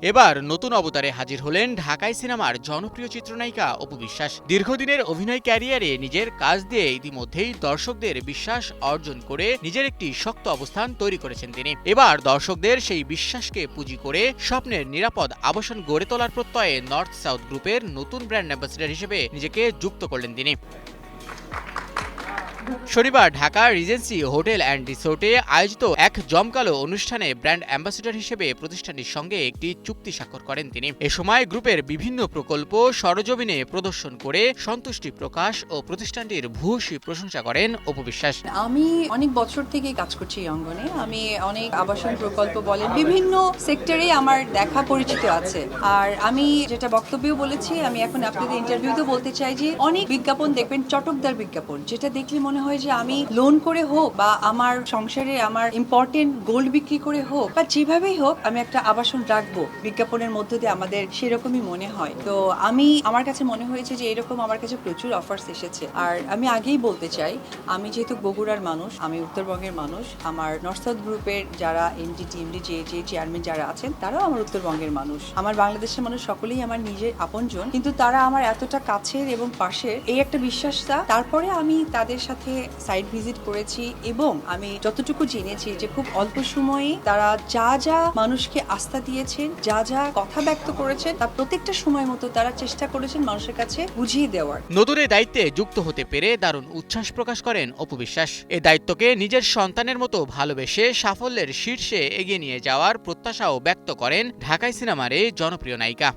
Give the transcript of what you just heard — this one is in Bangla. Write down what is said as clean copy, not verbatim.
এবার নতুন অবতারে হাজির হলেন ঢাকাই সিনেমার জনপ্রিয় চিত্রনায়িকা অপু বিশ্বাস। দীর্ঘদিনের অভিনয় ক্যারিয়ারে নিজের কাজ দিয়ে ইতিমধ্যেই দর্শকদের বিশ্বাস অর্জন করে নিজের একটি শক্ত অবস্থান তৈরি করেছেন তিনি। এবার দর্শকদের সেই বিশ্বাসকে পুঁজি করে স্বপ্নের নিরাপদ আবাসন গড়ে তোলার প্রত্যয়ে নর্থ সাউথ গ্রুপের নতুন ব্র্যান্ড অ্যাম্বাসেডর হিসেবে নিজেকে যুক্ত করলেন তিনি। শনিবার ঢাকা রিজেন্সি হোটেল অ্যান্ড রিসোর্টে আয়োজিত এক জমকালো অনুষ্ঠানে ব্র্যান্ড অ্যাম্বাসেডর হিসেবে প্রতিষ্ঠানটির সঙ্গে একটি চুক্তি স্বাক্ষর করেন তিনি। এ সময় গ্রুপের বিভিন্ন প্রকল্প সরজমিনে প্রদর্শন করে সন্তুষ্টি প্রকাশ ও প্রতিষ্ঠানটির ভূয়সী প্রশংসা করেন অপু বিশ্বাস। আমি অনেক বছর থেকে কাজ করছি এই অঙ্গনে। আমি অনেক আবাসন প্রকল্প বলেন বিভিন্ন সেক্টরে আমার দেখা পরিচিত আছে। আর আমি যেটা বক্তব্যও বলেছি, আমি এখন আপনাদের ইন্টারভিউতেও বলতে চাই যে অনেক বিজ্ঞাপন দেখবেন, চটকদার বিজ্ঞাপন, যেটা দেখলে মনে হয় যে আমি লোন করে হোক বা আমার সংসারে আমার ইম্পর্টেন্ট গোল্ড বিক্রি করে হোক বা যেভাবেই হোক আমি একটা আবাসন রাখবো, বিজ্ঞাপনের মধ্য দিয়ে আমাদের সেরকমই মনে হয়। তো আমার কাছে মনে হয়েছে যে এরকম আমার কাছে প্রচুর অফার্স এসেছে। আর আমি আগেই বলতে চাই, আমি যেহেতু বগুড়ার মানুষ, আমি উত্তরবঙ্গের মানুষ, আমার নর্থ সাউথ গ্রুপের যারা এমডি টিএমডি যে চেয়ারম্যান যারা আছেন তারাও আমার উত্তরবঙ্গের মানুষ। আমার বাংলাদেশের মানুষ সকলেই আমার নিজের আপনজন, কিন্তু তারা আমার এতটা কাছের এবং পাশের, এই একটা বিশ্বাসটা। তারপরে আমি তাদের সাথে সাইট ভিজিট করেছি এবং আমি যতটুকু জেনেছি যে খুব অল্প সময়ে তারা যা যা মানুষকে আস্থা দিয়েছেন, যা যা কথা ব্যক্ত করেছেন, তার প্রত্যেকটা সময় মতো তারা চেষ্টা করেছেন মানুষের কাছে বুঝিয়ে দেওয়ার। নতুন এই দায়িত্বে যুক্ত হতে পেরে দারুণ উচ্ছ্বাস প্রকাশ করেন অপু বিশ্বাস। এই দায়িত্বকে নিজের সন্তানের মতো ভালোবেসে সাফল্যের শীর্ষে এগিয়ে নিয়ে যাওয়ার প্রত্যাশাও ব্যক্ত করেন ঢাকাই সিনেমার এই জনপ্রিয় নায়িকা।